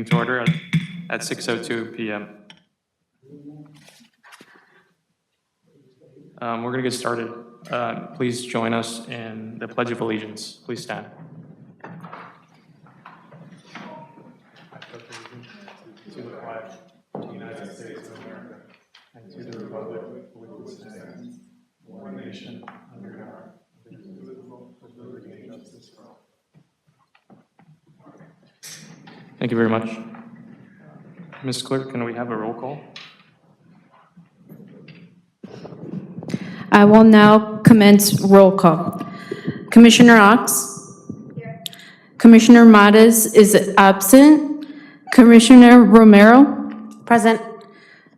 to order at 6:02 p.m. We're going to get started. Please join us in the Pledge of Allegiance. Please stand. To the flag of the United States of America and to the republic for which it stands, one nation, under God, indivisible, with liberty and justice for all. Thank you very much. Ms. Clerk, can we have a roll call? I will now commence roll call. Commissioner Ox? Here. Commissioner Matas is absent. Commissioner Romero? Present.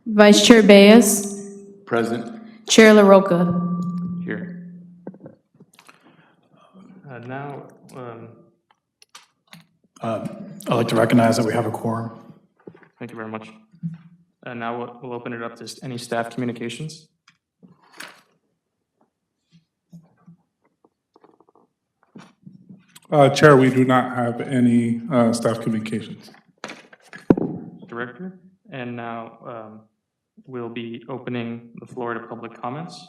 Vice Chair Baez? Present. Chair LaRocca? Here. Now, I'd like to recognize that we have a quorum. thank you very much. And now we'll open it up to any staff communications. Chair, we do not have any staff communications. Director. And now we'll be opening the floor to public comments.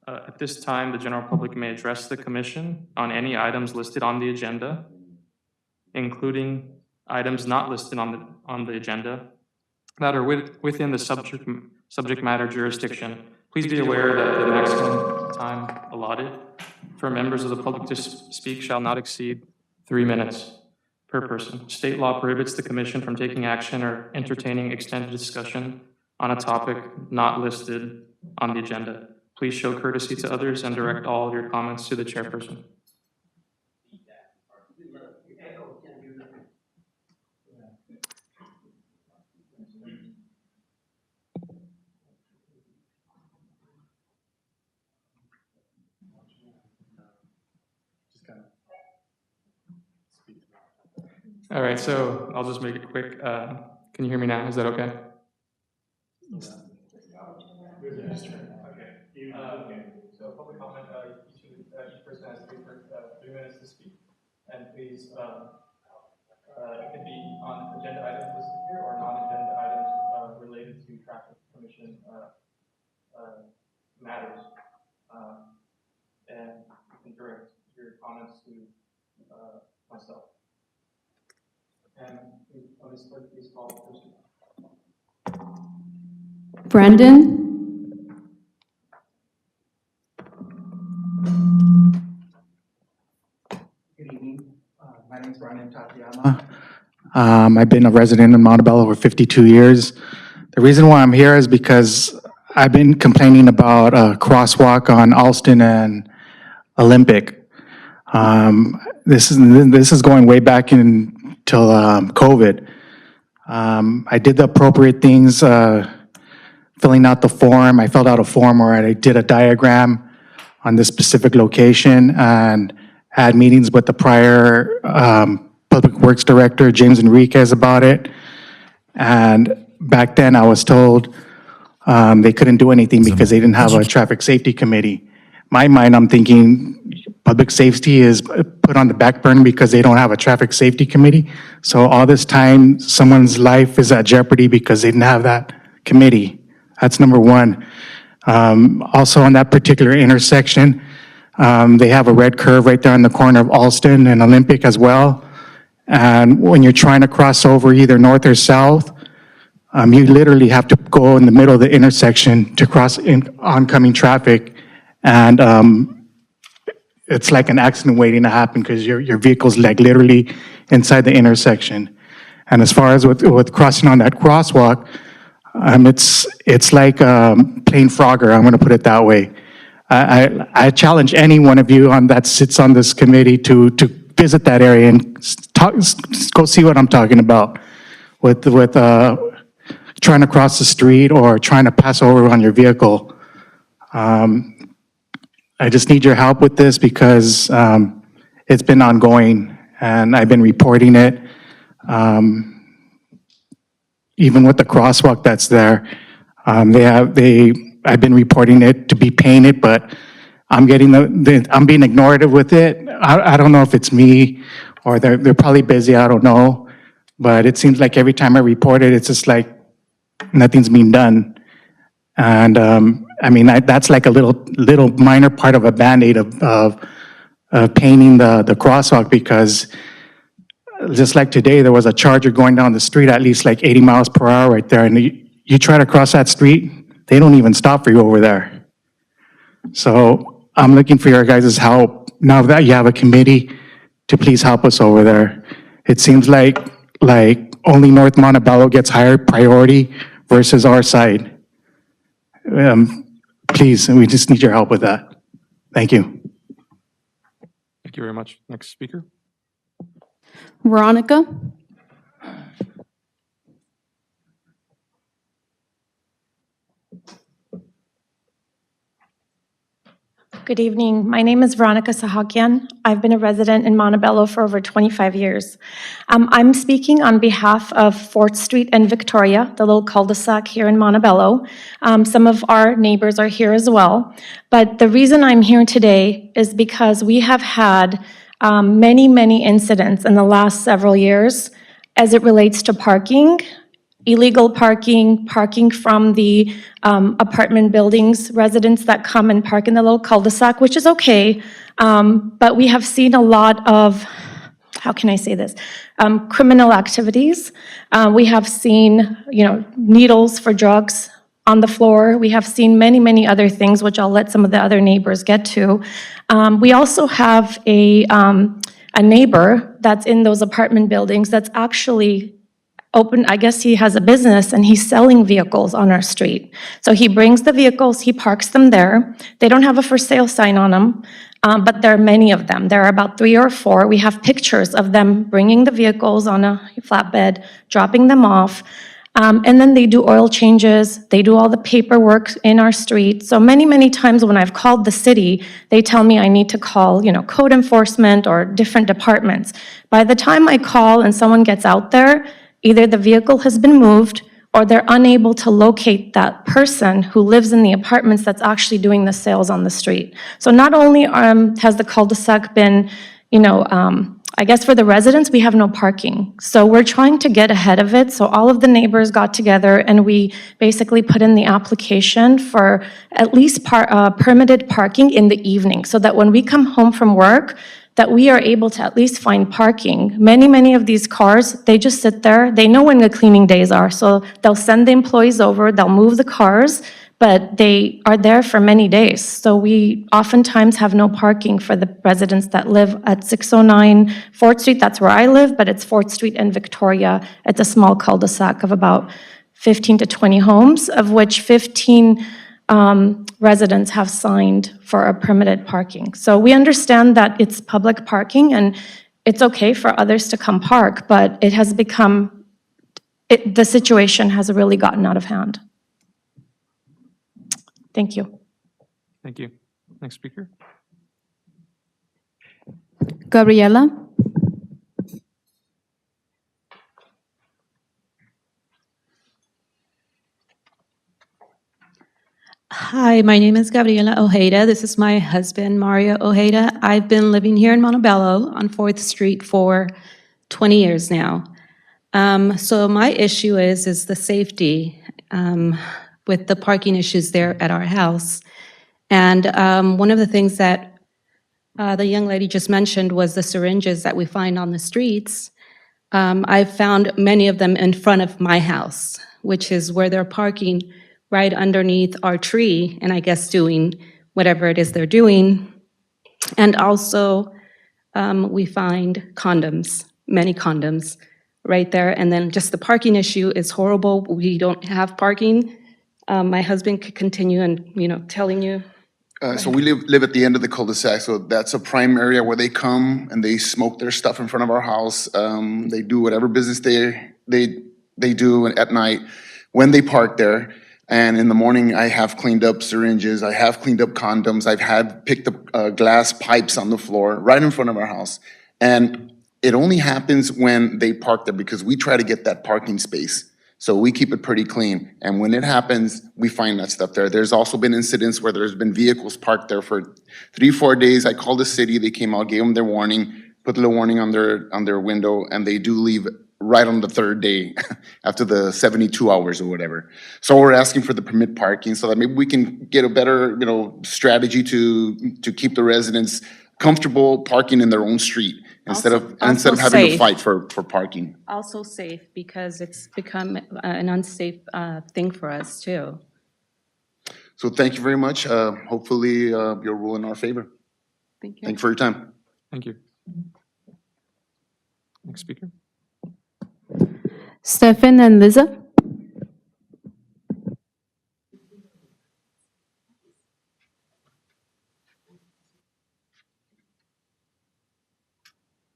At this time, the general public may address the commission on any items listed on the agenda, including items not listed on the agenda that are within the subject matter jurisdiction. Please be aware that the maximum time allotted for members of the public to speak shall not exceed 3 minutes per person. State law prohibits the commission from taking action or entertaining extended discussion on a topic not listed on the agenda. Please show courtesy to others and direct all of your comments to the chairperson. All right, so I'll just make it quick. Can you hear me now? Is that okay? Okay. So public comment, each person has 3 minutes to speak. And please, it could be on agenda items listed here or non-agenda items related to traffic commission matters. And you can direct your comments to myself. And Ms. Clerk, please call the person. Brandon? Good evening. My name is Brandon Tatiyama. I've been a resident in Montebello for 52 years. The reason why I'm here is because I've been complaining about a crosswalk on Alston and Olympic. This is going way back until COVID. I did the appropriate things, filling out the form. I filled out a form where I did a diagram on this specific location and had meetings with the prior Public Works Director, James Enriquez, about it. And back then I was told they couldn't do anything because they didn't have a traffic safety committee. My mind, I'm thinking public safety is put on the back burner because they don't have a traffic safety committee. So all this time, someone's life is at jeopardy because they didn't have that committee. That's number one. Also on that particular intersection, they have a red curve right there on the corner of Alston and Olympic as well. And when you're trying to cross over either north or south, you literally have to go in the middle of the intersection to cross oncoming traffic. And it's like an accident waiting to happen because your vehicle's like literally inside the intersection. And as far as with crossing on that crosswalk, it's like playing Frogger, I'm gonna put it that way. I challenge any one of you that sits on this committee to visit that area and go see what I'm talking about with trying to cross the street or trying to pass over on your vehicle. I just need your help with this because it's been ongoing and I've been reporting it. Even with the crosswalk that's there, I've been reporting it to be painted, but I'm being ignored with it. I don't know if it's me or they're probably busy, I don't know. But it seems like every time I report it, it's just like nothing's being done. And, I mean, that's like a little minor part of a Band-Aid of painting the crosswalk, because just like today, there was a Charger going down the street at least like 80 miles per hour right there, and you try to cross that street, they don't even stop for you over there. So I'm looking for your guys' help, now that you have a committee, to please help us over there. It seems like only North Montebello gets higher priority versus our side. Please, we just need your help with that. Thank you. Thank you very much. Next speaker. Veronica? Good evening. My name is Veronica Sahakian. I've been a resident in Montebello for over 25 years. I'm speaking on behalf of 4th Street and Victoria, the little cul-de-sac here in Montebello. Some of our neighbors are here as well. But the reason I'm here today is because we have had many incidents in the last several years as it relates to parking, illegal parking, parking from the apartment buildings, residents that come and park in the little cul-de-sac, which is okay. But we have seen a lot of, how can I say this, criminal activities. We have seen, needles for drugs on the floor. We have seen many other things, which I'll let some of the other neighbors get to. We also have a neighbor that's in those apartment buildings that's actually open, I guess he has a business and he's selling vehicles on our street. So he brings the vehicles, he parks them there. They don't have a for sale sign on them, but there are many of them. There are about 3 or 4. We have pictures of them bringing the vehicles on a flatbed, dropping them off. And then they do oil changes, they do all the paperwork in our street. So many times when I've called the city, they tell me I need to call, code enforcement or different departments. By the time I call and someone gets out there, either the vehicle has been moved or they're unable to locate that person who lives in the apartments that's actually doing the sales on the street. So not only has the cul-de-sac been, I guess for the residents, we have no parking. So we're trying to get ahead of it. So all of the neighbors got together and we basically put in the application for at least permitted parking in the evening, so that when we come home from work, that we are able to at least find parking. Many of these cars, they just sit there. They know when the cleaning days are, so they'll send the employees over, they'll move the cars, but they are there for many days. So we oftentimes have no parking for the residents that live at 609 4th Street. That's where I live, but it's 4th Street and Victoria. It's a small cul-de-sac of about 15 to 20 homes, of which 15 residents have signed for a permitted parking. So we understand that it's public parking and it's okay for others to come park, but it has become, the situation has really gotten out of hand. Thank you. Thank you. Next speaker. Gabriela? Hi, my name is Gabriela Ojeda. This is my husband, Mario Ojeda. I've been living here in Montebello on 4th Street for 20 years now. So my issue is the safety with the parking issues there at our house. And one of the things that the young lady just mentioned was the syringes that we find on the streets. I've found many of them in front of my house, which is where they're parking right underneath our tree, and I guess doing whatever it is they're doing. And also, we find condoms, many condoms, right there. And then just the parking issue is horrible. We don't have parking. My husband could continue and, telling you. So we live at the end of the cul-de-sac, so that's a prime area where they come and they smoke their stuff in front of our house. They do whatever business they do at night when they park there. And in the morning, I have cleaned up syringes, I have cleaned up condoms, I've had picked up glass pipes on the floor right in front of our house. And it only happens when they park there because we try to get that parking space. So we keep it pretty clean. And when it happens, we find that stuff there. There's also been incidents where there's been vehicles parked there for 3-4 days. I called the city, they came out, gave them their warning, put the little warning on their window, and they do leave right on the third day, after the 72 hours or whatever. So we're asking for the permit parking so that maybe we can get a better, strategy to keep the residents comfortable parking in their own street instead of Also having to safe. fight for parking. Also safe, because it's become an unsafe thing for us, too. So thank you very much. Hopefully, you'll rule in our favor. Thank you. Thank you for your time. Thank you. Next speaker. Stefan and Liza.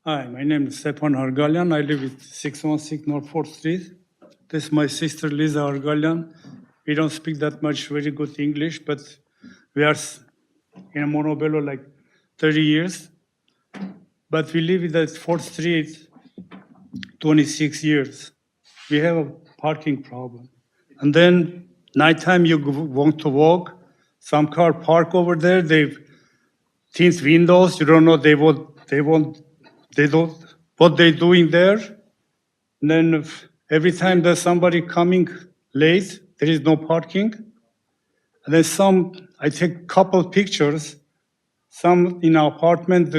Hi, my name is Stepan Argalyan. I live at 616 North 4th Street. This is my sister Liza Argalyan. We don't speak that much very good English, but we are in Montebello like 30 years. But we live at 4th Street 26 years. We have a parking problem. And then nighttime you want to walk, some car park over there, they've tint windows, you don't know what they're doing there. And then every time there's somebody coming late, there is no parking. And then I take couple pictures, some in our apartment,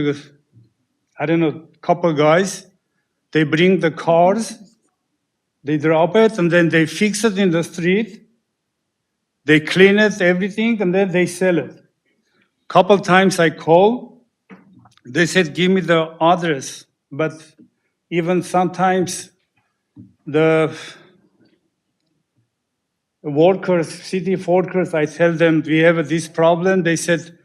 couple guys, they bring the cars, they drop it, and then they fix it in the street. They clean it, everything, and then they sell it. Couple times I call, they said, give me the address. But even sometimes the workers, city workers, I tell them we have this problem. They said,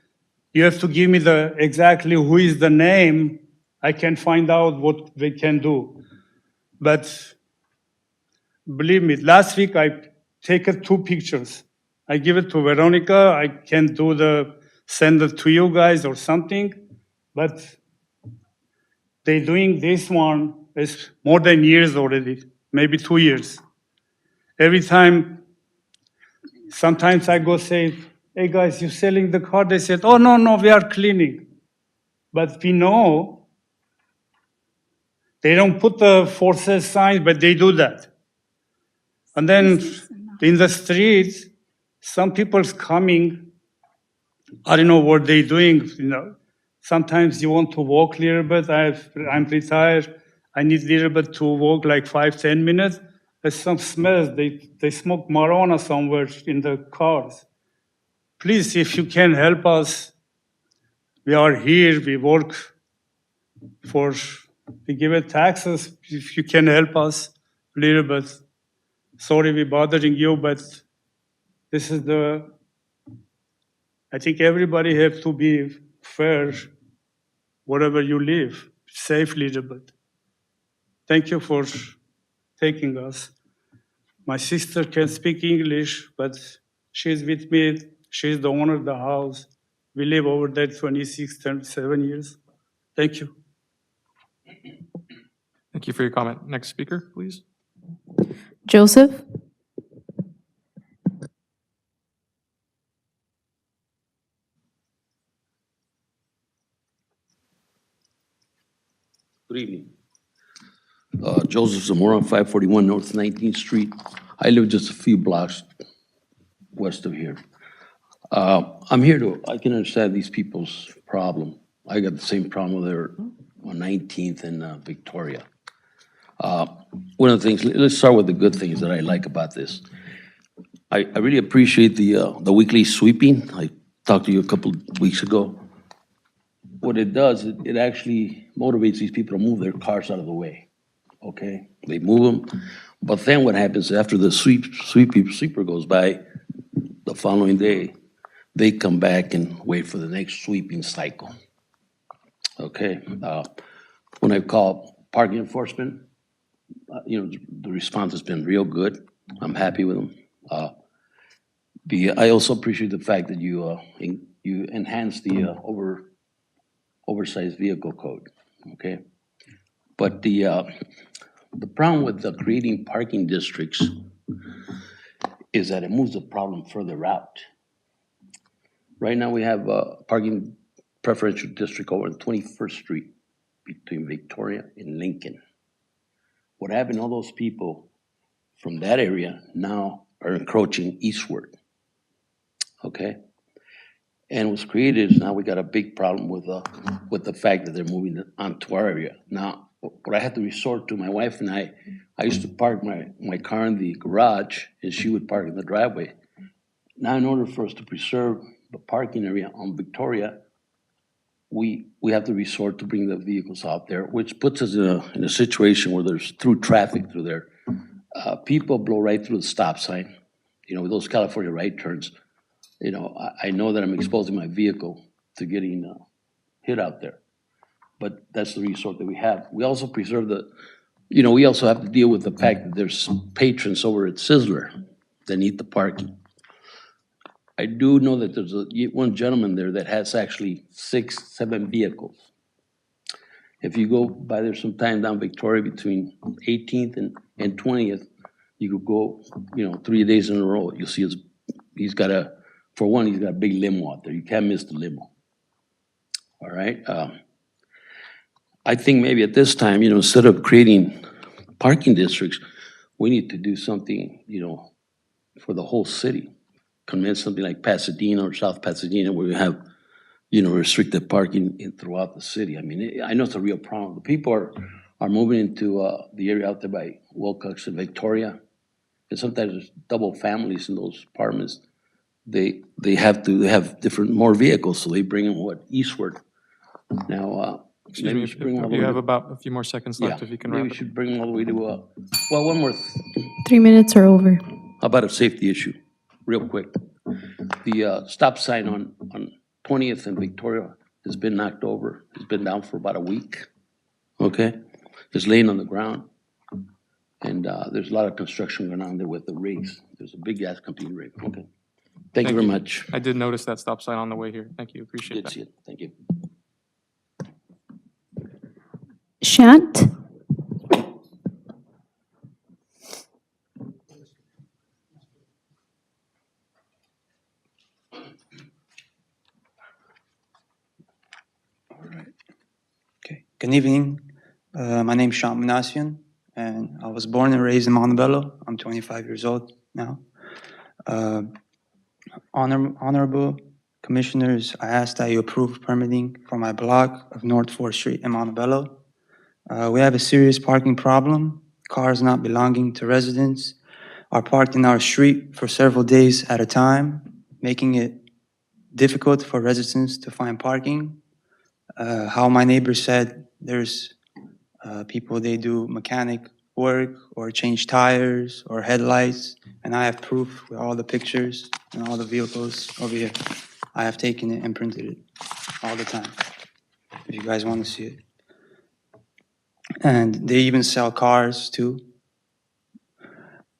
you have to give me exactly who is the name. I can find out what they can do. But believe me, last week I take 2 pictures. I give it to Veronica. I can send it to you guys or something. But they're doing this one is more than years already, maybe 2 years. Every time, sometimes I go say, hey guys, you selling the car? They said, oh, no, we are cleaning. But we know they don't put the for sale signs, but they do that. And then in the streets, some people's coming, I don't know what they're doing. Sometimes you want to walk a little bit. I'm retired. I need a little bit to walk like 5-10 minutes. There's some smells. They smoke marijuana somewhere in the cars. Please, if you can help us, we are here. We work we give it taxes. If you can help us a little bit. Sorry we're bothering you, but this is I think everybody have to be fair wherever you live, safe a little bit. Thank you for taking us. My sister can speak English, but she's with me. She's the owner of the house. We live over there 27 years. Thank you. Thank you for your comment. Next speaker, please. Joseph. Good evening. Joseph Zamora, 541 North 19th Street. I live just a few blocks west of here. I'm here I can understand these people's problem. I got the same problem there on 19th and Victoria. One of the things, let's start with the good things that I like about this. I really appreciate the weekly sweeping. I talked to you a couple weeks ago. What it does, it actually motivates these people to move their cars out of the way, okay? They move them, but then what happens after the sweeper goes by, the following day, they come back and wait for the next sweeping cycle, okay? When I call parking enforcement, the response has been real good. I'm happy with them. I also appreciate the fact that you enhanced the oversized vehicle code, okay? But the problem with creating parking districts is that it moves the problem further out. Right now, we have a parking preferential district over on 21st Street between Victoria and Lincoln. what happened, all those people from that area now are encroaching eastward, okay? And what's created is now we got a big problem with the fact that they're moving onto our area. Now, what I had to resort to, my wife and I used to park my car in the garage, and she would park in the driveway. Now, in order for us to preserve the parking area on Victoria, we have to resort to bring the vehicles out there, which puts us in a situation where there's through traffic through there. People blow right through the stop sign, you know, with those California right turns. You know, I know that I'm exposing my vehicle to getting hit out there, but that's the resort that we have. We also preserve we also have to deal with the fact that there's patrons over at Sizzler that need the parking. I do know that there's one gentleman there that has actually 6, 7 vehicles. If you go by there sometime down Victoria between 18th and 20th, you could go, 3 days in a row. You'll see he's got a big limo out there. You can't miss the limo. All right. I think maybe at this time, instead of creating parking districts, we need to do something, for the whole city. Commence something like Pasadena or South Pasadena where we have, restricted parking throughout the city. I mean, I know it's a real problem. The people are moving into the area out there by Wilcox and Victoria. And sometimes there's double families in those apartments. They have more vehicles, so they bring them Excuse eastward. Now, maybe me, we should bring them all the you way have to, about a few more seconds left if you can maybe wrap we it. should bring them all the way to, well, one more, 3 minutes or over. how about a safety issue, real quick? The stop sign on 20th and Victoria has been knocked over. It's been down for about a week, okay? It's laying on the ground. And there's a lot of construction going on there with the rigs. There's a big gas company rig, okay? Thank you very much. I did notice that stop sign on the way here. Thank you, appreciate Did that. see it, thank you. Shant? Okay. Good evening. My name is Shant Manasian, and I was born and raised in Montebello. I'm 25 years old now. Honorable Commissioners, I ask that you approve permitting for my block of North 4th Street in Montebello. We have a serious parking problem. Cars not belonging to residents are parked in our street for several days at a time, making it difficult for residents to find parking. How my neighbor said, there's people, they do mechanic work or change tires or headlights, and I have proof with all the pictures and all the vehicles over here. I have taken it and printed it all the time, if you guys want to see it. And they even sell cars too.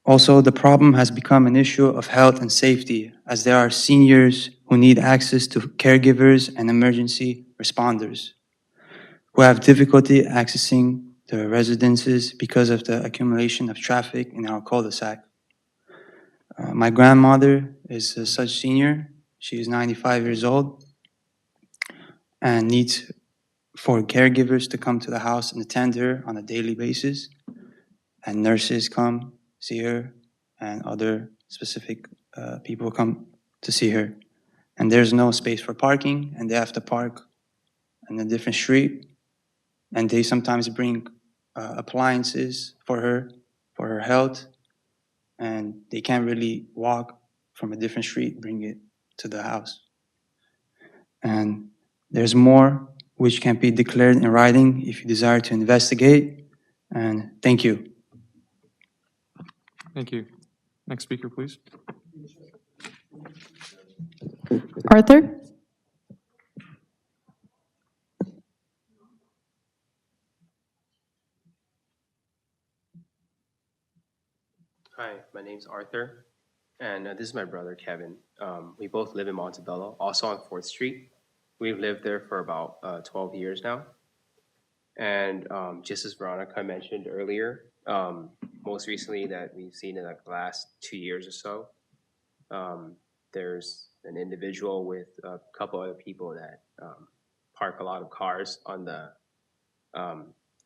Also, the problem has become an issue of health and safety, as there are seniors who need access to caregivers and emergency responders, who have difficulty accessing the residences because of the accumulation of traffic in our cul-de-sac. My grandmother is a such senior. She is 95 years old and needs for caregivers to come to the house and attend her on a daily basis. And nurses come see her, and other specific people come to see her. And there's no space for parking, and they have to park in a different street. And they sometimes bring appliances for her health, and they can't really walk from a different street, bring it to the house. And there's more which can be declared in writing if you desire to investigate. And thank you. Thank you. Next speaker, please. Arthur? Hi, my name's Arthur, and this is my brother, Kevin. We both live in Montebello, also on 4th Street. We've lived there for about 12 years now. And just as Veronica mentioned earlier, most recently that we've seen in like the last 2 years or so, there's an individual with a couple other people that park a lot of cars on the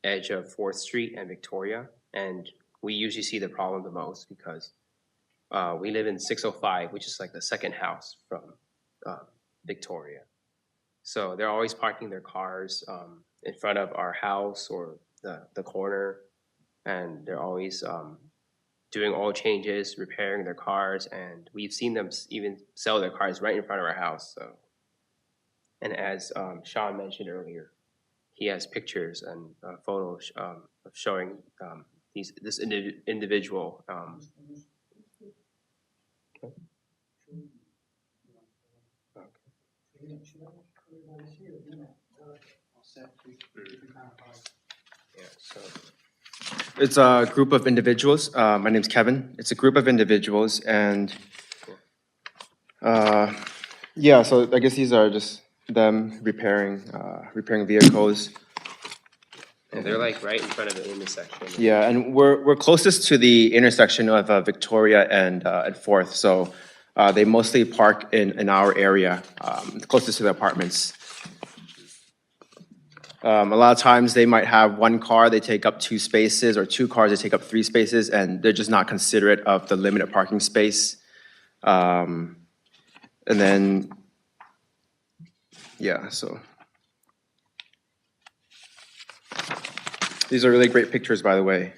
edge of 4th Street and Victoria. And we usually see the problem the most because we live in 605, which is like the second house from Victoria. So they're always parking their cars in front of our house or the corner, and they're always doing oil changes, repairing their cars, and we've seen them even sell their cars right in front of our house. So, and as Sean mentioned earlier, he has pictures and photos of showing this individual. Yeah, so it's a group of individuals. My name's Kevin. It's a group of individuals, and yeah. So I guess these are just them repairing vehicles. And they're like right in front of the intersection. Yeah, and we're closest to the intersection of Victoria and 4th. So they mostly park in our area, closest to the apartments. A lot of times they might have one car, they take up 2 spaces, or 2 cars, they take up 3 spaces, and they're just not considerate of the limited parking space. And then, yeah, so. These are really great pictures, by the way.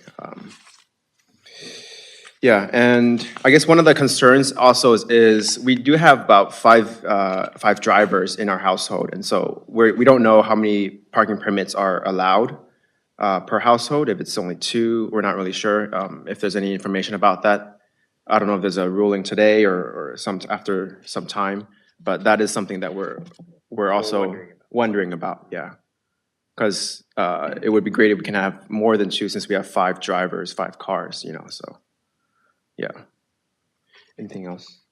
Yeah, and I guess one of the concerns also is we do have about five drivers in our household, and so we don't know how many parking permits are allowed per household. If it's only 2, we're not really sure if there's any information about that. I don't know if there's a ruling today or after some time, but that is something that we're also wondering about. Yeah, because it would be great if we can have more than 2, since we have 5 drivers, 5 cars, you know. So. Yeah. Anything else?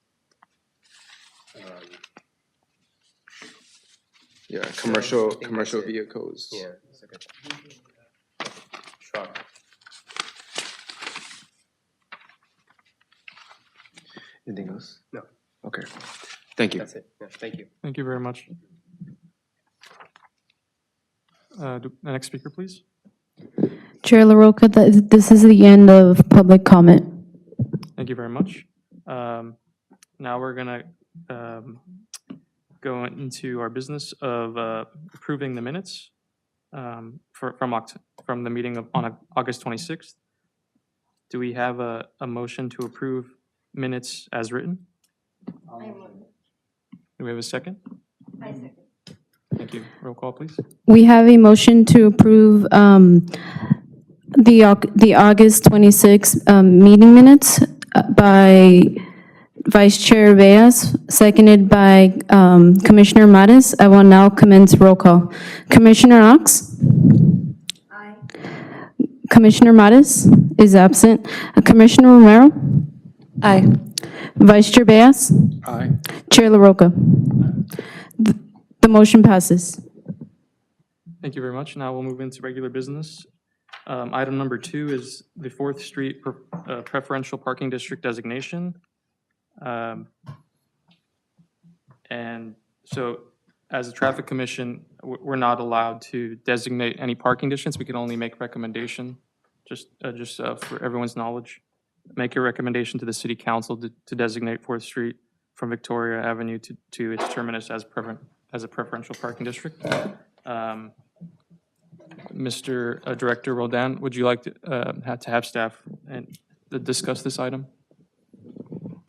Yeah, commercial vehicles. Yeah, it's like a truck. Anything else? No. Okay. Thank you. That's it. Yeah, thank you. Thank you very much. The next speaker, please. Chair LaRocca, this is the end of public comment. Thank you very much. Now we're gonna go into our business of approving the minutes from the meeting on August 26th. Do we have a motion to approve minutes as written? Do we have a second? I second. Thank you. Roll call, please. We have a motion to approve the August 26th meeting minutes by Vice Chair Reyes, seconded by Commissioner Mares. I will now commence roll call. Commissioner Knox? Aye. Commissioner Mares is absent. Commissioner Romero? Aye. Vice Chair Reyes? Aye. Chair LaRocca? The motion passes. Thank you very much. Now we'll move into regular business. Item number 2 is the 4th Street preferential parking district designation. And so as a traffic commission, we're not allowed to designate any parking districts. We can only make recommendation, just for everyone's knowledge. Make a recommendation to the city council to designate 4th Street from Victoria Avenue to its terminus as a preferential parking district. Mr. Director Roldan, would you like to have staff discuss this item?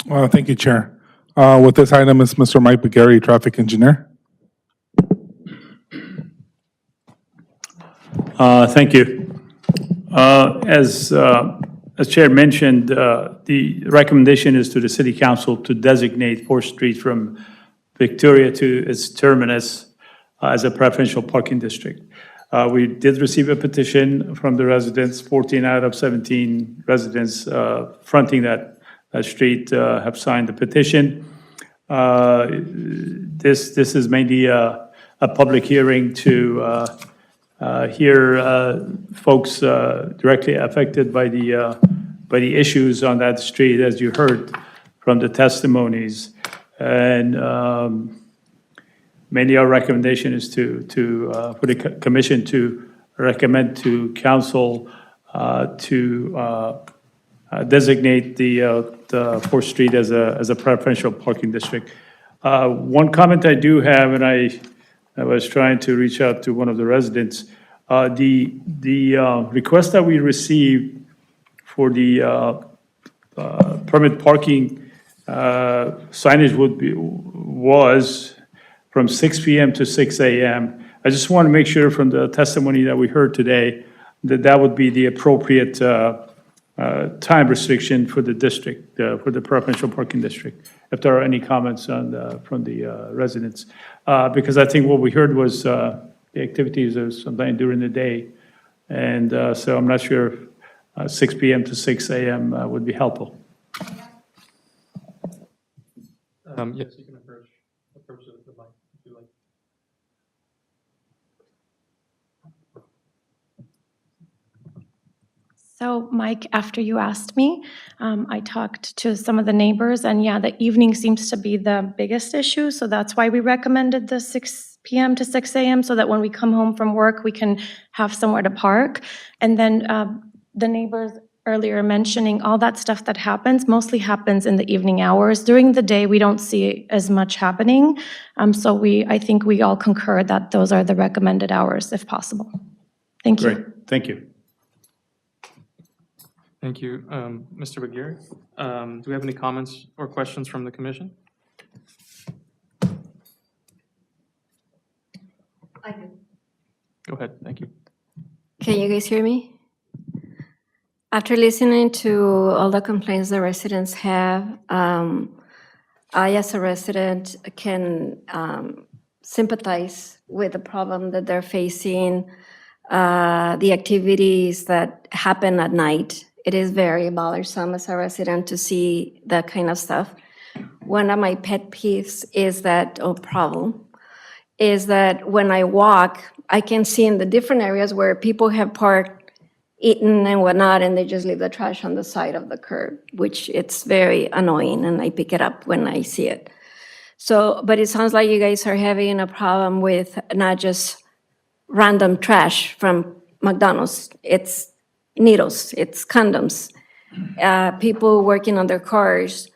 Thank you, Chair. With this item is Mr. Mike Bagari, Traffic Engineer. Thank you. As Chair mentioned, the recommendation is to the City Council to designate 4th Street from Victoria to its terminus as a preferential parking district. We did receive a petition from the residents. 14 out of 17 residents fronting that street have signed the petition. This is mainly a public hearing to hear folks directly affected by the issues on that street, as you heard from the testimonies. And mainly our recommendation is for the commission to recommend to council to designate the 4th Street as a preferential parking district. One comment I do have, and I was trying to reach out to one of the residents, the request that we received for the permit parking signage was from 6 PM to 6 AM. I just want to make sure from the testimony that we heard today that that would be the appropriate time restriction for the district, for the preferential parking district. If there are any comments from the residents. Because I think what we heard was the activities are sometime during the day. And so I'm not sure if 6 PM to 6 AM would be helpful. Yes, you can approach the mic if you like. So, Mike, after you asked me, I talked to some of the neighbors, and yeah, the evening seems to be the biggest issue, so that's why we recommended the 6 PM to 6 AM, so that when we come home from work, we can have somewhere to park. And then the neighbors earlier mentioning all that stuff that happens mostly happens in the evening hours. During the day, we don't see as much happening, so I think we all concur that those are the recommended hours, if possible. Thank you. Great, thank you. Thank you. Mr. Baguiri, do we have any comments or questions from the commission? I do. Go ahead, thank you. Can you guys hear me? After listening to all the complaints the residents have, I, as a resident, can sympathize with the problem that they're facing, the activities that happen at night. It is very bothersome as a resident to see that kind of stuff. One of my pet peeves is that, or problem, is that when I walk, I can see in the different areas where people have parked, eaten and whatnot, and they just leave the trash on the side of the curb, which it's very annoying, and I pick it up when I see it. So, but it sounds like you guys are having a problem with not just random trash from McDonald's. It's needles, it's condoms, people working on their cars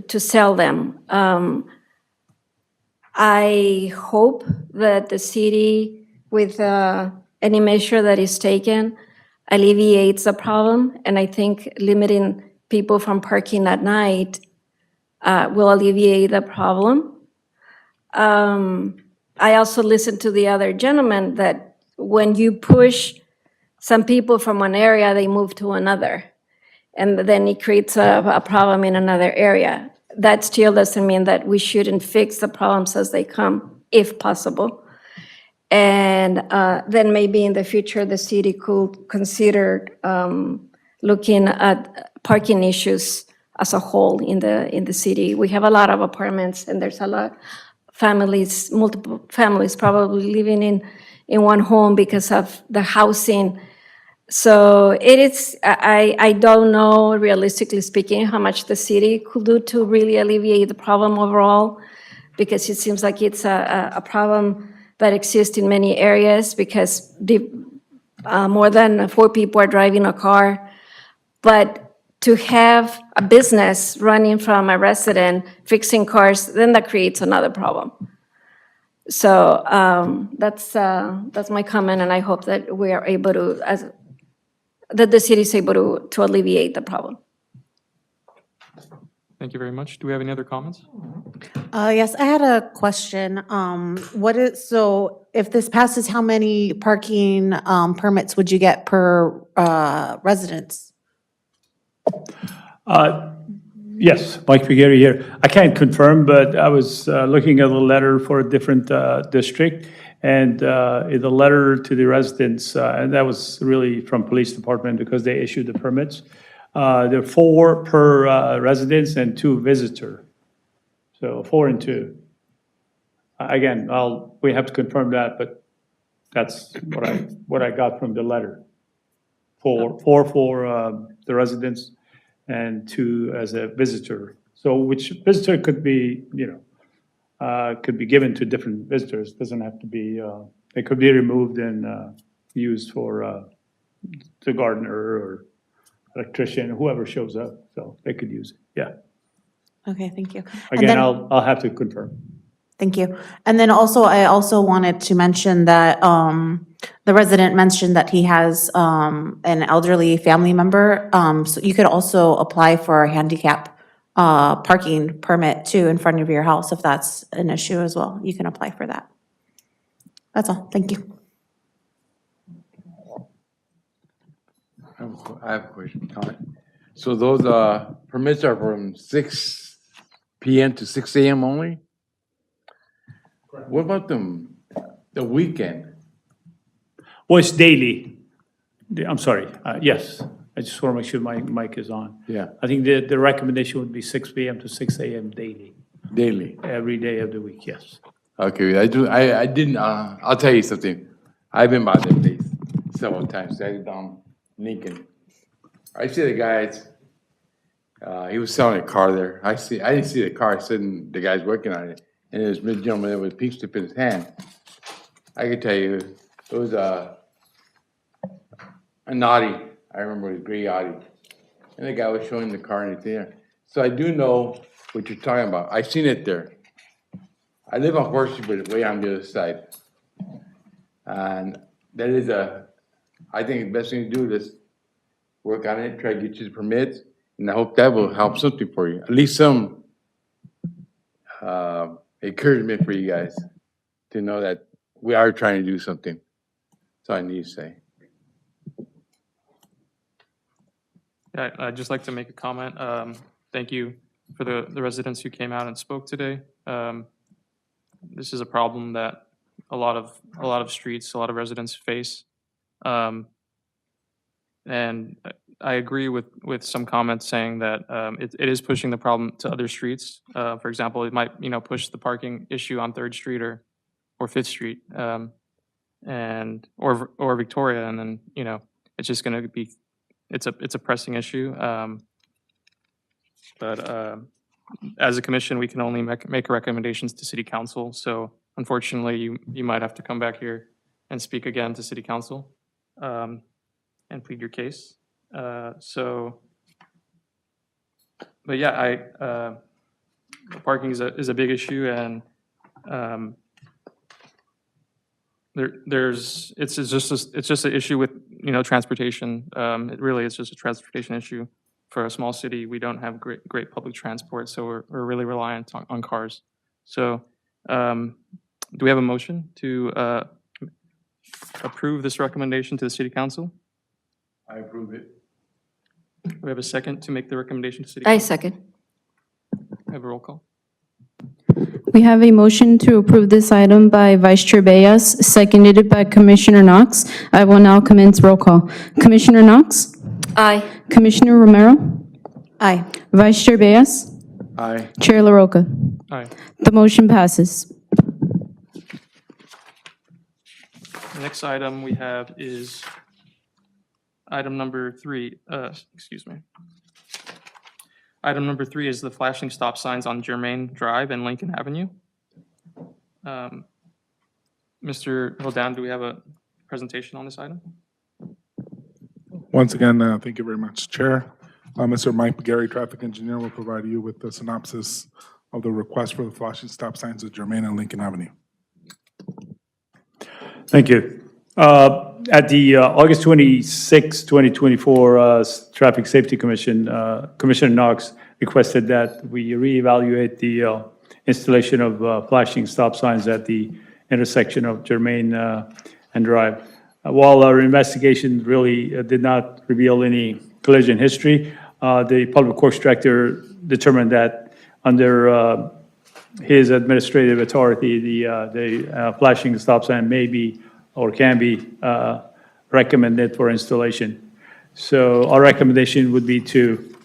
to sell them. I hope that the city, with any measure that is taken, alleviates the problem, and I think limiting people from parking at night will alleviate the problem. I also listened to the other gentleman that when you push some people from one area, they move to another, and then it creates a problem in another area. That still doesn't mean that we shouldn't fix the problems as they come, if possible. And then maybe in the future, the city could consider looking at parking issues as a whole in the city. We have a lot of apartments, and there's a lot families, multiple families probably living in one home because of the housing. So it is, I don't know, realistically speaking, how much the city could do to really alleviate the problem overall, because it seems like it's a problem that exists in many areas, because more than 4 people are driving a car. But to have a business running from a resident fixing cars, then that creates another problem. So that's my comment, and I hope that we are able to, that the city is able to alleviate the problem. Thank you very much. Do we have any other comments? Yes, I had a question. So if this passes, how many parking permits would you get per residence? Yes, Mike Figueroa here. I can't confirm, but I was looking at a letter for a different district, and in the letter to the residents, and that was really from police department because they issued the permits. There are 4 per residence and 2 visitor. So 4 and 2. Again, we have to confirm that, but that's what I got from the letter. 4 for the residents and 2 as a visitor. So which visitor could be, could be given to different visitors. Doesn't have to be, they could be removed and used for the gardener or electrician, whoever shows up, so they could use it, yeah. Okay, thank you. And Again, then- I'll have to confirm. Thank you. And then also, I also wanted to mention that the resident mentioned that he has an elderly family member. So you could also apply for a handicap parking permit too in front of your house if that's an issue as well. You can apply for that. That's all. Thank you. I have a question, comment. So those permits are from 6 PM to 6 AM only? What about the weekend? Well, it's daily. I'm sorry, yes, I just want to make sure my mic is on. Yeah. I think the recommendation would be 6 PM to 6 AM daily, Daily? every day of the week, yes. Okay, I didn't, I'll tell you something. I've been by that place several times, I down Lincoln. I see the guys, he was selling a car there. I didn't see the car, I said the guy's working on it. And there's a gentleman there with a pink slip in his hand. I can tell you, it was a Audi. I remember it was a gray Audi. And the guy was showing the car and everything there. So I do know what you're talking about. I've seen it there. I live on 4th Street, but it's way on the other side. And that is I think the best thing to do is work on it, try to get you the permits, and I hope that will help something for you. At least some encouragement for you guys to know that we are trying to do something. That's all I need to say. Yeah, I'd just like to make a comment. Thank you for the residents who came out and spoke today. This is a problem that a lot of streets, a lot of residents face. And I agree with some comments saying that it is pushing the problem to other streets. For example, it might push the parking issue on 3rd Street or 5th Street and or Victoria, and then it's just going to be it's a pressing issue. But as a commission, we can only make recommendations to City Council. So unfortunately, you might have to come back here and speak again to City Council and plead your case. But yeah, parking is a big issue, and it's just an issue with transportation. It really is just a transportation issue. For a small city, we don't have great public transport, so we're really reliant on cars. So, do we have a motion to approve this recommendation to the City Council? I approve it. Do we have a second to make the recommendation to City I Council? second. Have a roll call. We have a motion to approve this item by Vice Chair Beas, seconded by Commissioner Knox. I will now commence roll call. Commissioner Knox? Aye. Commissioner Romero? Aye. Vice Chair Beas? Aye. Chair LaRocca? Aye. The motion passes. The next item we have is item number 3. Excuse me. Item number 3 is the flashing stop signs on Germain Drive and Lincoln Avenue. Mr. Roldan, do we have a presentation on this item? Once again, thank you very much, Chair. Mr. Mike McGarry, Traffic Engineer, will provide you with the synopsis of the request for the flashing stop signs at Germain and Lincoln Avenue. Thank you. At the August 26, 2024 Traffic Safety Commission, Commissioner Knox requested that we reevaluate the installation of flashing stop signs at the intersection of Germain and Drive. While our investigation really did not reveal any collision history, the Public Works Director determined that under his administrative authority, the flashing stop sign may be or can be recommended for installation. So our recommendation would be to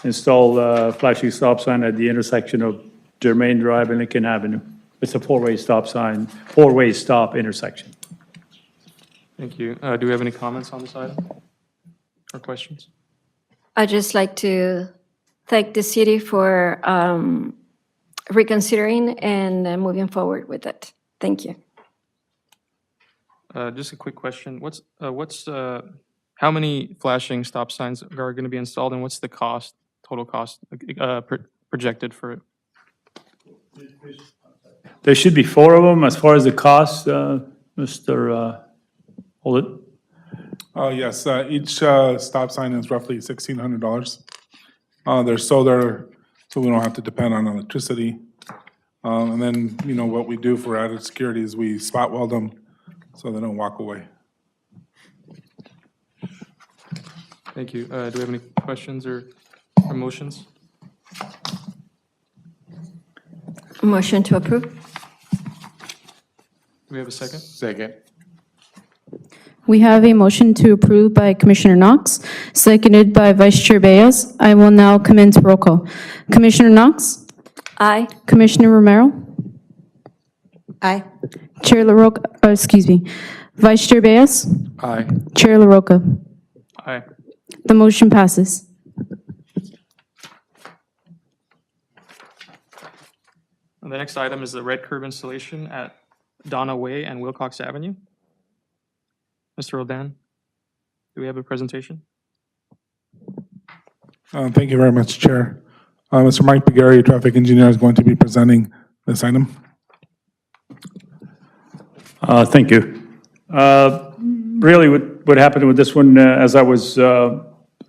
install a flashing stop sign at the intersection of Germain Drive and Lincoln Avenue. It's a four-way stop sign, four-way stop intersection. Thank you. Do we have any comments on this item or questions? I'd just like to thank the city for reconsidering and moving forward with it. Thank you. Just a quick question. how many flashing stop signs are going to be installed, and what's the cost, total cost projected for it? There should be 4 of them. As far as the cost, Mr. Holt? Yes, each stop sign is roughly $1,600. They're solar, so we don't have to depend on electricity. And then, you know, what we do for added security is we spot weld them so they don't walk away. Thank you. Do we have any questions or motions? Motion to approve? Do we have a second? Second. We have a motion to approve by Commissioner Knox, seconded by Vice Chair Reyes. I will now commence roll call. Commissioner Knox? Aye. Commissioner Romero? Aye. Chair LaRocca, excuse me, Vice Chair Reyes? Aye. Chair LaRocca? Aye. The motion passes. And the next item is the red curb installation at Donna Way and Wilcox Avenue. Mr. Roldan, do we have a presentation? Thank you very much, Chair. Mr. Mike Begary, Traffic Engineer, is going to be presenting this item. Thank you. Really, what happened with this one, as I was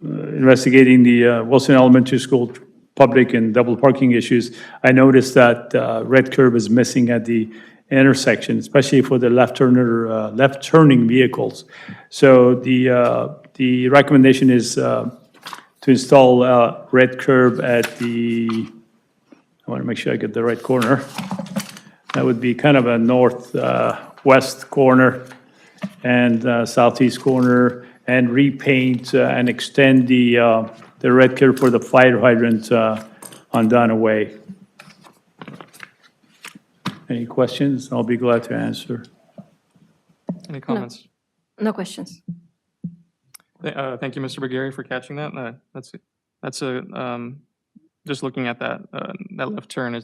investigating the Wilson Elementary School public and double parking issues, I noticed that red curb is missing at the intersection, especially for the left turning vehicles. So the recommendation is to install red curb at the, I want to make sure I get the right corner. That would be kind of a northwest corner and southeast corner, and repaint and extend the red curb for the fire hydrant on Donna Way. Any questions? I'll be glad to answer. Any comments? No questions. Thank you, Mr. Begary, for catching that. That's a, just looking at that, that left turn,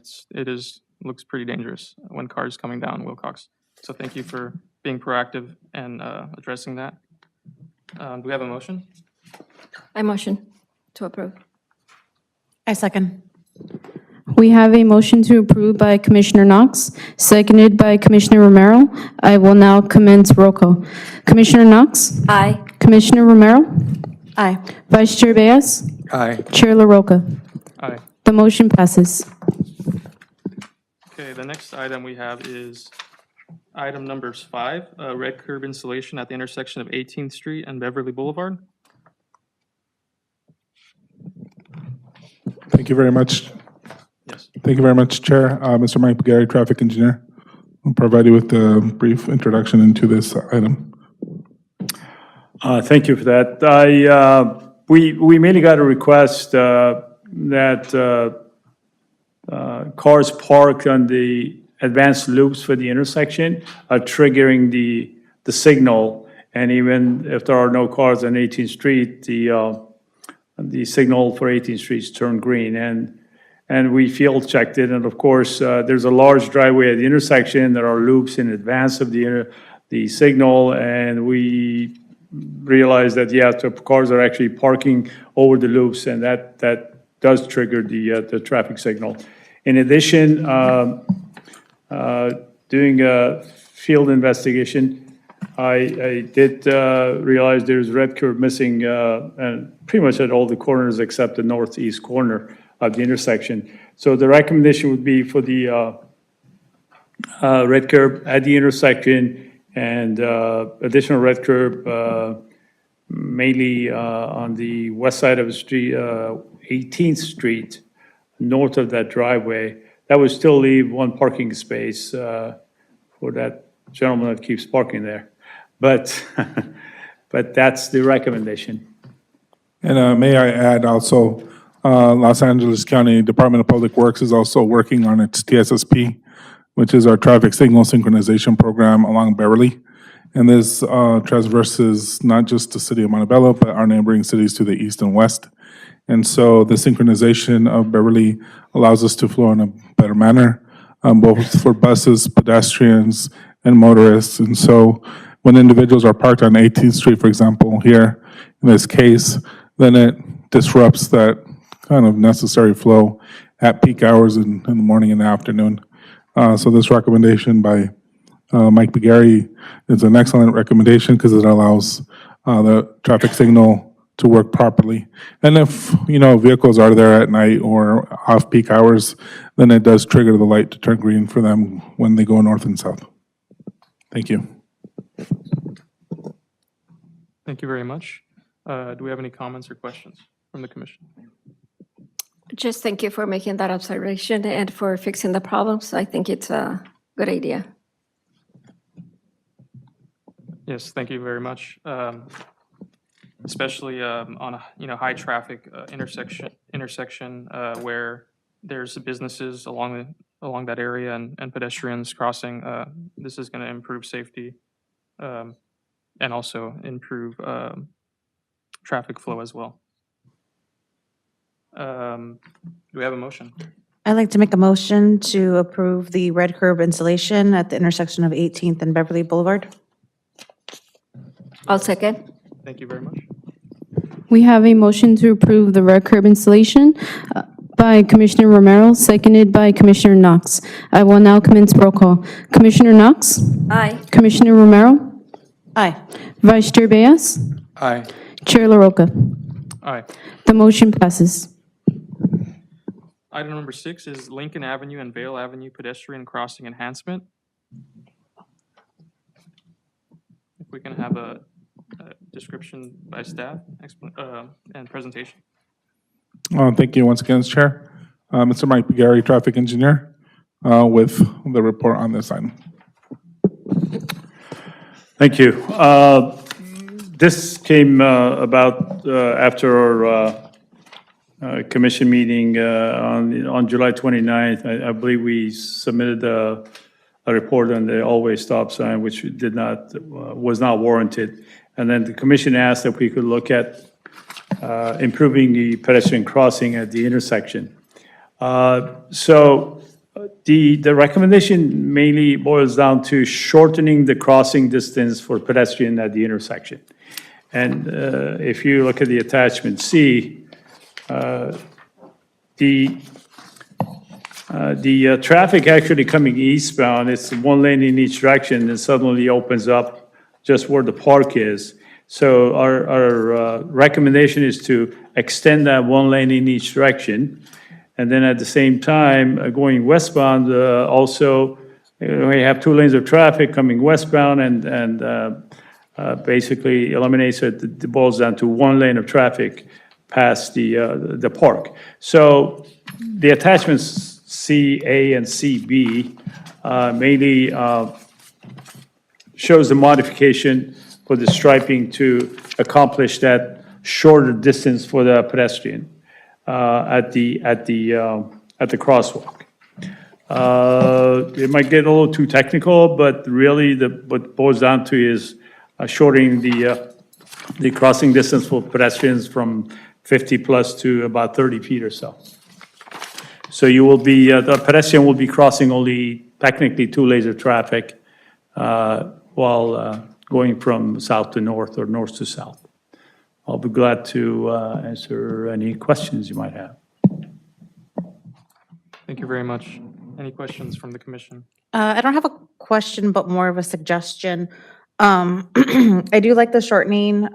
looks pretty dangerous when cars coming down Wilcox. So thank you for being proactive and addressing that. Do we have a motion? I motion to approve. I second. We have a motion to approve by Commissioner Knox, seconded by Commissioner Romero. I will now commence roll call. Commissioner Knox? Aye. Commissioner Romero? Aye. Vice Chair Reyes? Aye. Chair LaRocca? Aye. The motion passes. Okay, the next item we have is item number 5, red curb installation at the intersection of 18th Street and Beverly Boulevard. Thank you very much. Yes. Thank you very much, Chair. Mr. Mike Begary, Traffic Engineer, will provide you with a brief introduction into this item. Thank you for that. We mainly got a request that cars parked on the advanced loops for the intersection are triggering the signal. And even if there are no cars on 18th Street, the signal for 18th Street turned green. And we field checked it. And of course, there's a large driveway at the intersection. There are loops in advance of the signal. And we realized that, yeah, the cars are actually parking over the loops, and that does trigger the traffic signal. In addition, doing a field investigation, I did realize there's red curb missing and pretty much at all the corners except the northeast corner of the intersection. So the recommendation would be for the red curb at the intersection and additional red curb mainly on the west side of the street, 18th Street, north of that driveway. That would still leave one parking space for that gentleman that keeps parking there. But that's the recommendation. And may I add also, Los Angeles County Department of Public Works is also working on its TSSP, which is our traffic signal synchronization program along Beverly. And this traverses not just the city of Montebello, but our neighboring cities to the east and west. And so the synchronization of Beverly allows us to flow in a better manner, both for buses, pedestrians, and motorists. And so when individuals are parked on 18th Street, for example, here, in this case, then it disrupts that kind of necessary flow at peak hours in the morning and the afternoon. So this recommendation by Mike Begary is an excellent recommendation because it allows the traffic signal to work properly. And if, vehicles are there at night or off-peak hours, then it does trigger the light to turn green for them when they go north and south. Thank you. Thank you very much. Do we have any comments or questions from the commission? Just thank you for making that observation and for fixing the problems. I think it's a good idea. Yes, thank you very much. Especially on a high traffic intersection where there's businesses along that area and pedestrians crossing. This is going to improve safety and also improve traffic flow as well. Do we have a motion? I'd like to make a motion to approve the red curb installation at the intersection of 18th and Beverly Boulevard. I'll second. Thank you very much. We have a motion to approve the red curb installation by Commissioner Romero, seconded by Commissioner Knox. I will now commence roll call. Commissioner Knox? Aye. Commissioner Romero? Aye. Vice Chair Beas? Aye. Chair LaRocca? Aye. The motion passes. Item number 6 is Lincoln Avenue and Vale Avenue pedestrian crossing enhancement. If we can have a description by staff and presentation. Thank you once again, Chair. Mr. Mike Begary, Traffic Engineer, with the report on this item. Thank you. This came about after our commission meeting on July 29th. I believe we submitted a report on the always stop sign, which was not warranted. And then the commission asked if we could look at improving the pedestrian crossing at the intersection. So the recommendation mainly boils down to shortening the crossing distance for pedestrian at the intersection. And if you look at the attachment C, the traffic actually coming eastbound, it's one lane in each direction, and suddenly opens up just where the park is. So our recommendation is to extend that one lane in each direction. And then at the same time, going westbound, also, we have 2 lanes of traffic coming westbound and basically eliminates it, it boils down to 1 lane of traffic past the park. So the attachments C, A, and CB mainly shows the modification for the striping to accomplish that shorter distance for the pedestrian at the crosswalk. It might get a little too technical, but really what it boils down to is shortening the crossing distance for pedestrians from 50 plus to about 30 feet or so. So you will be, the pedestrian will be crossing only technically 2 lanes of traffic while going from south to north or north to south. I'll be glad to answer any questions you might have. Thank you very much. Any questions from the commission? I don't have a question, but more of a suggestion. I do like the shortening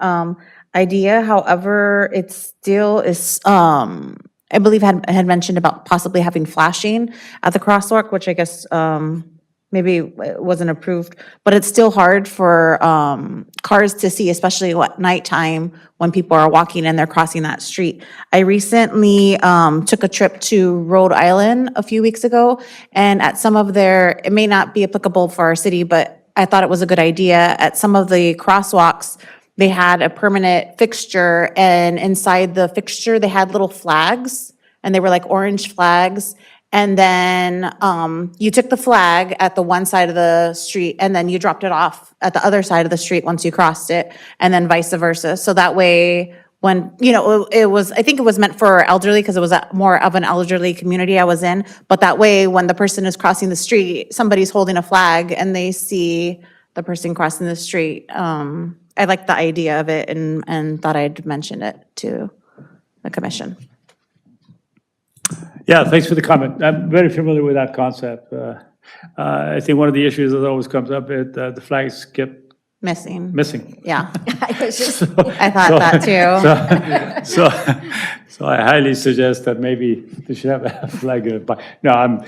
idea. However, it still is, I believe had mentioned about possibly having flashing at the crosswalk, which I guess maybe wasn't approved, but it's still hard for cars to see, especially at nighttime when people are walking and they're crossing that street. I recently took a trip to Rhode Island a few weeks ago, and at some of their, it may not be applicable for our city, but I thought it was a good idea. At some of the crosswalks, they had a permanent fixture, and inside the fixture, they had little flags, and they were like orange flags. And then you took the flag at the one side of the street, and then you dropped it off at the other side of the street once you crossed it, and then vice versa. So that way, when, it was, I think it was meant for elderly because it was more of an elderly community I was in. But that way, when the person is crossing the street, somebody's holding a flag and they see the person crossing the street. I like the idea of it and thought I'd mention it to the commission. Yeah, thanks for the comment. I'm very familiar with that concept. I think one of the issues that always comes up is the flags get Missing. missing. Yeah, I was just, I thought that too. So I highly suggest that maybe they should have a flag in it. No,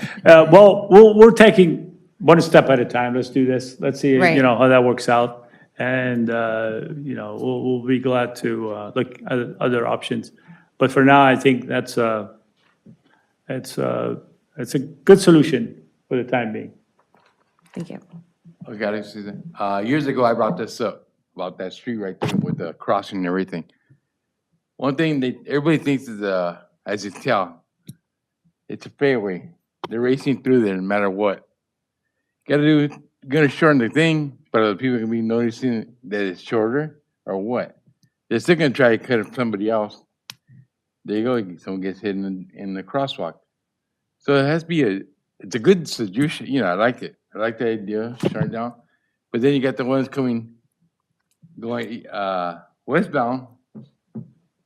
well, we're taking one step at a time. Let's do this. Let's see, Right. how that works out. And, we'll be glad to look at other options. But for now, I think it's a good solution for the time being. Thank you. Okay, I see that. Years ago, I brought this up, about that street right there with the crossing and everything. One thing that everybody thinks is, as you tell, it's a fairway. They're racing through there no matter what. Gonna shorten the thing, but other people can be noticing that it's shorter or what? They're still gonna try to cut somebody else. There you go, someone gets hit in the crosswalk. So it has to be it's a good solution, I like it. I like the idea, shut it down. But then you got the ones going westbound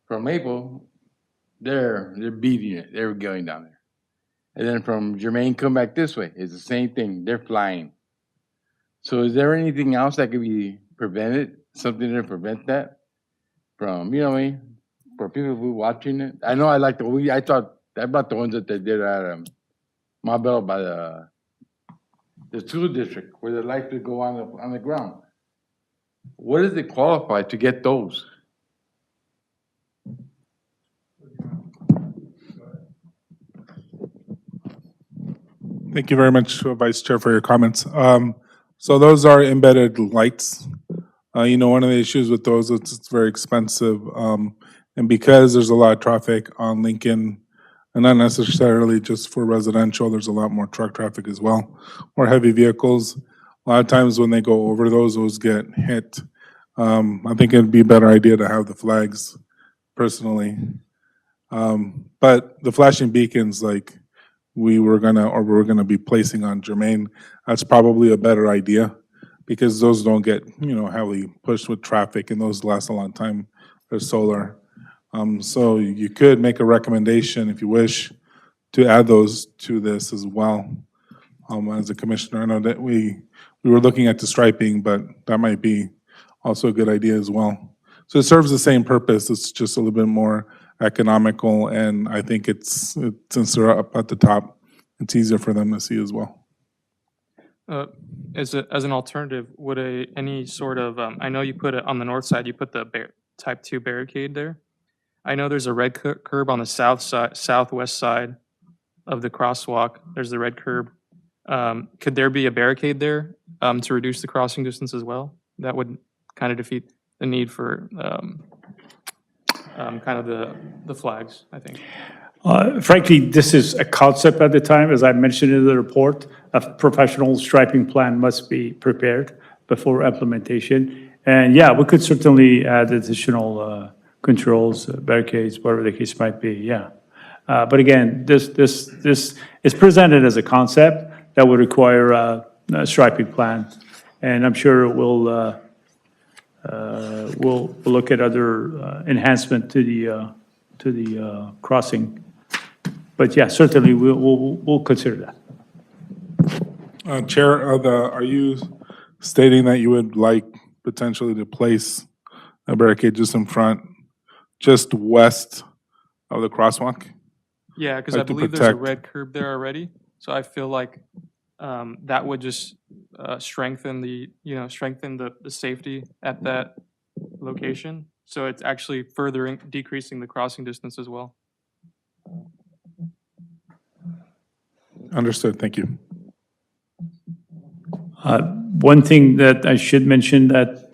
from Maple, they're beating it, they're going down there. And then from Germain come back this way, it's the same thing, they're flying. So is there anything else that could be prevented, something to prevent that from, for people who are watching it? I know I like I bought the ones that they did at Montebello by the school district, where the lights would go on the ground. What does it qualify to get those? Thank you very much, Vice Chair, for your comments. So those are embedded lights. One of the issues with those is it's very expensive. And because there's a lot of traffic on Lincoln, and not necessarily just for residential, there's a lot more truck traffic as well, more heavy vehicles. A lot of times when they go over those get hit. I think it'd be a better idea to have the flags personally. But the flashing beacons, like we're gonna be placing on Germain, that's probably a better idea because those don't get, heavily pushed with traffic and those last a long time. They're solar. So you could make a recommendation if you wish to add those to this as well. As a commissioner, I know that we were looking at the striping, but that might be also a good idea as well. So it serves the same purpose. It's just a little bit more economical, and I think since they're up at the top, it's easier for them to see as well. As an alternative, would any sort of, I know you put it on the north side, you put the type 2 barricade there. I know there's a red curb on the southwest side of the crosswalk. There's the red curb. Could there be a barricade there to reduce the crossing distance as well? That would kind of defeat the need for kind of the flags, I think. Frankly, this is a concept at the time. As I mentioned in the report, a professional striping plan must be prepared before implementation. And yeah, we could certainly add additional controls, barricades, whatever the case might be, yeah. But again, this is presented as a concept that would require a striping plan. And I'm sure we'll look at other enhancement to the crossing. But yeah, certainly we'll consider that. Chair, are you stating that you would like potentially to place a barricade just in front, just west of the crosswalk? Yeah, because I Like to believe there's a protect- red curb there already. So I feel like that would just strengthen the safety at that location. So it's actually further decreasing the crossing distance as well. Understood, thank you. One thing that I should mention that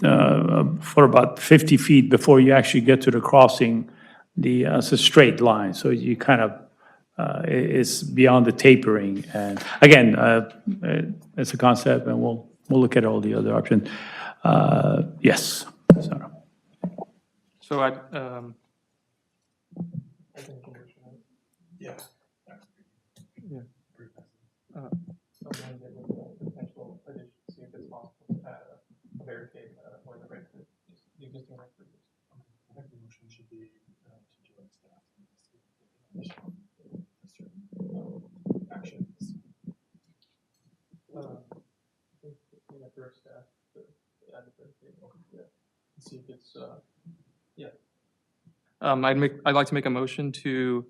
for about 50 feet before you actually get to the crossing, it's a straight line, so you kind of, it's beyond the tapering. And again, it's a concept, and we'll look at all the other options. Yes, so. So Yeah. Yeah. Sometimes it would potential addition, see if it's possible to add a barricade or the red curb. see if it's, yeah. I'd like to make a motion to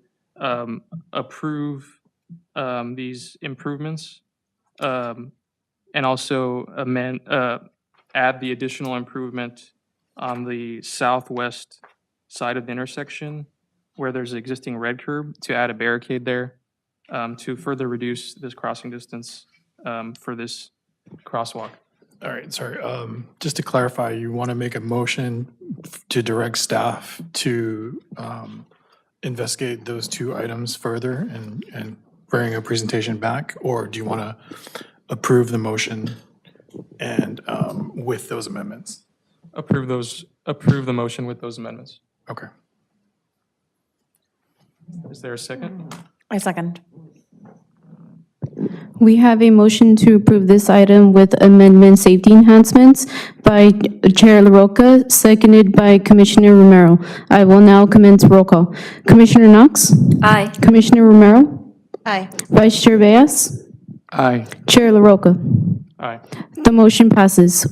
approve these improvements and also add the additional improvement on the southwest side of the intersection where there's an existing red curb, to add a barricade there to further reduce this crossing distance for this crosswalk. All right, sorry. Just to clarify, you want to make a motion to direct staff to investigate those two items further and bring a presentation back? Or do you want to approve the motion and with those amendments? Approve the motion with those amendments. Okay. Is there a second? I second. We have a motion to approve this item with amendment safety enhancements by Chair LaRocca, seconded by Commissioner Romero. I will now commence roll call. Commissioner Knox? Aye. Commissioner Romero? Aye. Vice Chair Reyes? Aye. Chair LaRocca? Aye. The motion passes.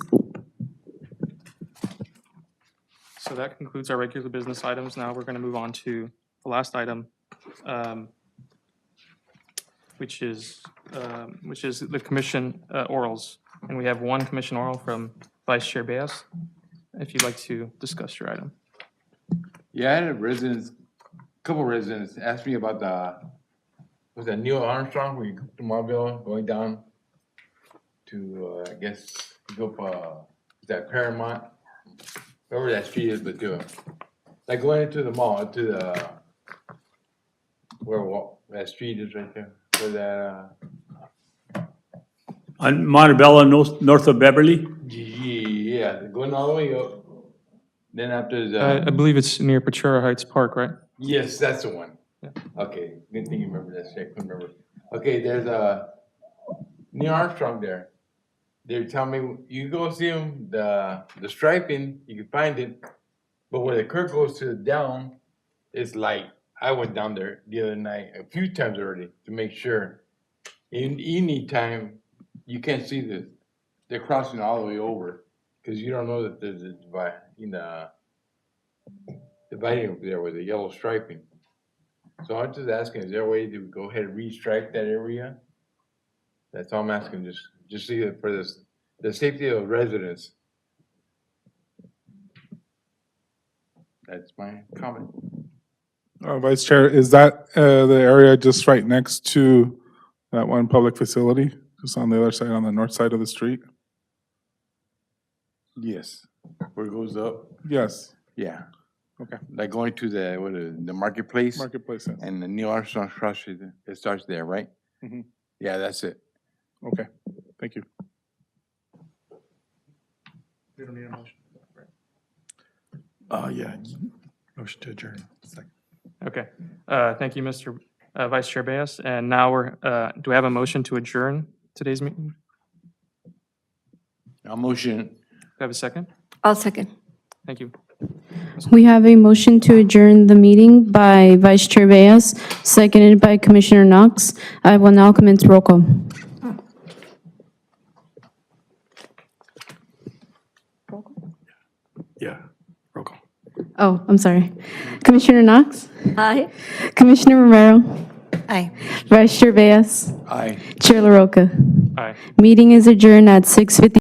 So that concludes our regular business items. Now we're going to move on to the last item, which is the commission orals. And we have one commission oral from Vice Chair Baez. If you'd like to discuss your item. Yeah, I had a couple residents ask me about was that Neil Armstrong, where you go to Montebello, going down to, I guess, you go up, is that Paramount? Wherever that street is, but like going into the mall, to the, where that street is right there, where that, On Montebello, north of Beverly? yeah, going all the way up. Then after I the, believe it's near Pachura Heights Park, right? yes, that's the one. Yeah. Okay, good thing you remember that, I couldn't remember. Okay, there's Neil Armstrong there. They're telling me, you go see him, the striping, you can find it, but where the curb goes to the down, it's light. I went down there the other night a few times already to make sure. In evening time, you can't see they're crossing all the way over, because you don't know that there's a dividing over there with the yellow striping. So I'm just asking, is there a way to go ahead and restripe that area? That's all I'm asking, just see it for the safety of residents. That's my comment. Vice Chair, is that the area just right next to that one public facility, just on the other side, on the north side of the street? Yes. Where it goes up? Yes. Yeah. Okay. Like going to the marketplace? Marketplace, yes. And the Neil Armstrong Cross Street, it starts there, right? Mhm. Yeah, that's it. Okay, thank you. We don't need a motion. Yeah. Motion to adjourn. Second. Okay. Thank you, Mr. Vice Chair Baez. And now do we have a motion to adjourn today's meeting? I'll motion. Do I have a second? I'll second. Thank you. We have a motion to adjourn the meeting by Vice Chair Reyes, seconded by Commissioner Knox. I will now commence roll call. Yeah, roll call. Oh, I'm sorry. Commissioner Knox? Aye. Commissioner Romero? Aye. Vice Chair Reyes? Aye. Chair LaRocca? Aye. Meeting is adjourned at 6:50.